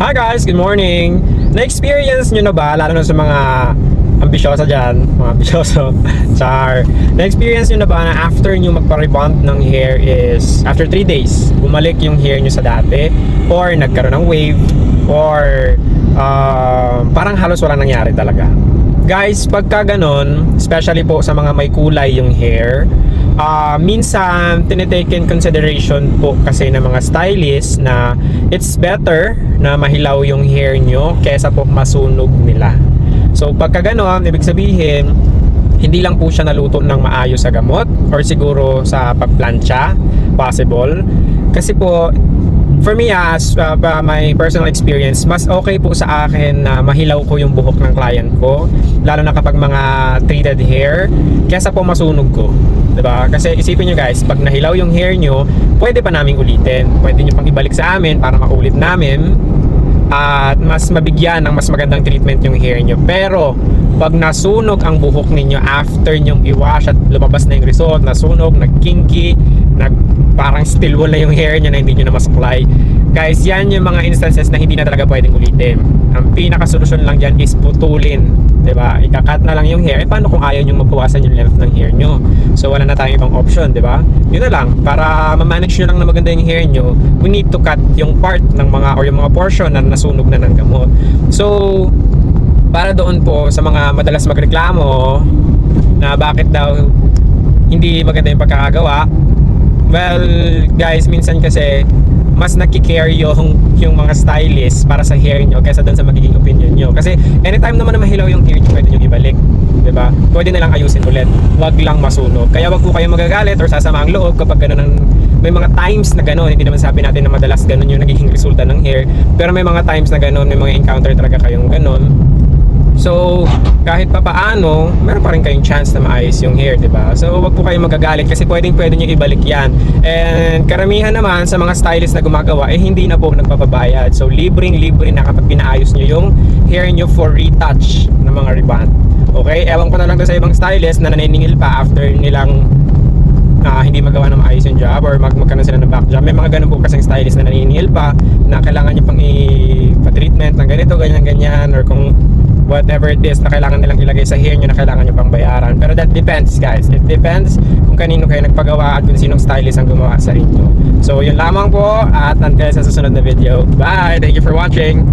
Hi guys, good morning! Na-experience nyo na ba, lalo na sa mga ambisyosa dyan, mga ambisyoso, char, na-experience nyo na ba na after nyo magpa-rebond ng hair is, after 3 days, bumalik yung hair nyo sa dati, or nagkaroon ng wave, or parang halos walang nangyari talaga. Guys, pagka ganon, especially po sa mga may kulay yung hair, minsan tinitake in consideration po kasi ng mga stylist na it's better na mahilaw yung hair nyo kesa po masunog nila. So pagka ganon, ibig sabihin hindi lang po siya naluto ng maayos sa gamot or siguro sa pagplancha, possible. Kasi po for me, as my personal experience, mas okay po sa akin na mahilaw ko yung buhok ng client ko, lalo na kapag mga treated hair, kesa po masunog ko, diba? Kasi isipin nyo guys, pag nahilaw yung hair nyo, pwede pa namin ulitin, pwede nyo pang ibalik sa amin para maulit namin at mas mabigyan ng mas magandang treatment yung hair nyo. Pero pag nasunog ang buhok ninyo after nyong i-wash at lumabas na yung result, nasunog, nag-kinky, parang still wall na yung hair nyo na hindi nyo na masuklay, guys, yan yung mga instances na hindi na talaga pwedeng ulitin. Ang pinakasolusyon lang dyan is putulin, diba? Ikakat na lang yung hair. Paano kung ayaw nyo mabawasan yung length ng hair nyo? So wala na tayong ibang option, diba? Yun na lang, para ma-manage nyo lang na maganda yung hair nyo, we need to cut yung part ng mga or yung mga portion na nasunog na ng gamot. So para doon po sa mga madalas magreklamo na bakit daw hindi maganda yung pagkakagawa, well guys, minsan kasi mas nagki-care yung mga stylist para sa hair nyo kaysa dun sa magiging opinion nyo. Kasi anytime naman na mahilaw yung hair nyo, pwede nyo ibalik, diba? Pwede na lang ayusin ulit, wag lang masunog. Kaya wag po kayo magagalit or sasama ang loob kapag gano'n may mga times na gano'n. Hindi naman sabi natin na madalas gano'n yung nagiging resulta ng hair, pero may mga times na gano'n, may mga encounter talaga kayong gano'n. So, kahit pa paano, meron pa rin kayong chance na maayos yung hair, diba? So, wag po kayong magagalit kasi pwede nyo ibalik yan. And karamihan naman sa mga stylist na gumagawa, hindi na po nagpapabayad. So, libre na kapag pinaayos nyo yung hair nyo for retouch ng mga rebond. Okay? Ewan ko na lang sa ibang stylist na naniningil pa after nilang hindi magawa na maayos yung job or magkaroon sila ng back job. May mga ganun po kasing stylist na naniningil pa na kailangan nyo pang i-treatment ng ganito, ganyan, or kung whatever it is na kailangan nilang ilagay sa hair nyo na kailangan nyo pang bayaran. Pero that depends guys. It depends kung kanino kayo nagpagawa at kung sinong stylist ang gumawa sa inyo. So yun lamang po at until sa susunod na video. Bye! Thank you for watching!